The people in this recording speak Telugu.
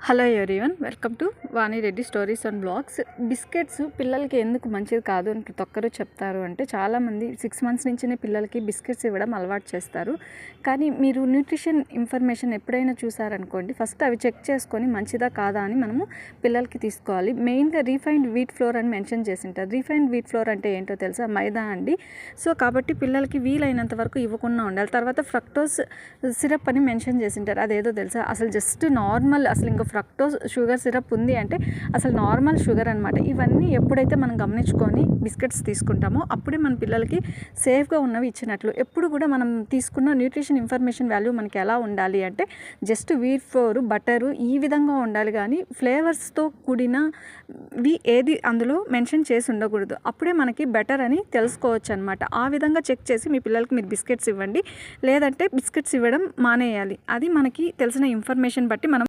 Hello everyone, welcome to Vani Reddy stories and blogs. Biscuits పిల్లలకి ఎందుకు మంచిది కాదు అని ప్రతి ఒక్కరు చెప్తారు. అంటే చాలామంది 6 months నుంచినే పిల్లలకి బిస్కెట్స్ ఇవ్వడం అలవాటు చేస్తారు. కానీ మీరు న్యూట్రిషన్ ఇన్ఫర్మేషన్ ఎప్పుడైనా చూసారనుకోండి, ఫస్ట్ అవి చెక్ చేసుకొని మంచిదా కాదా అని మనము పిల్లలకి తీసుకోవాలి. మెయిన్గా రీఫైన్డ్ వీట్ ఫ్లోర్ అని మెన్షన్ చేసి ఉంటారు. రీఫైన్డ్ వీట్ ఫ్లోర్ అంటే ఏంటో తెలుసా? మైదా అండి. సో కాబట్టి పిల్లలకి వీలైనంత వరకు ఇవ్వకుండా ఉండాలి. తర్వాత ఫ్రక్టోస్ సిరప్ అని మెన్షన్ చేసి ఉంటారు. అదేదో తెలుసా? అసలు జస్ట్ నార్మల్, అసలు ఇంకా ఫ్రక్టోస్ షుగర్ సిరప్ ఉంది అంటే అసలు నార్మల్ షుగర్ అనమాట. ఇవన్నీ ఎప్పుడైతే మనం గమనించుకొని బిస్కెట్స్ తీసుకుంటామో అప్పుడే మన పిల్లలకి సేఫ్గా ఉన్నవి ఇచ్చినట్లు. ఎప్పుడు కూడా మనం తీసుకున్న న్యూట్రిషన్ ఇన్ఫర్మేషన్ వాల్యూ మనకి ఎలా ఉండాలి అంటే జస్ట్ వీట్ ఫ్లోర్, బటరు ఈ విధంగా ఉండాలి. కానీ ఫ్లేవర్స్తో కూడినవి ఏది అందులో మెన్షన్ చేసి ఉండకూడదు. అప్పుడే మనకి బెటర్ అని తెలుసుకోవచ్చు అనమాట. ఆ విధంగా చెక్ చేసి మీ పిల్లలకి మీరు బిస్కెట్స్ ఇవ్వండి. లేదంటే బిస్కెట్స్ ఇవ్వడం మానేయాలి. అది మనకి తెలిసిన ఇన్ఫర్మేషన్ బట్టి మనం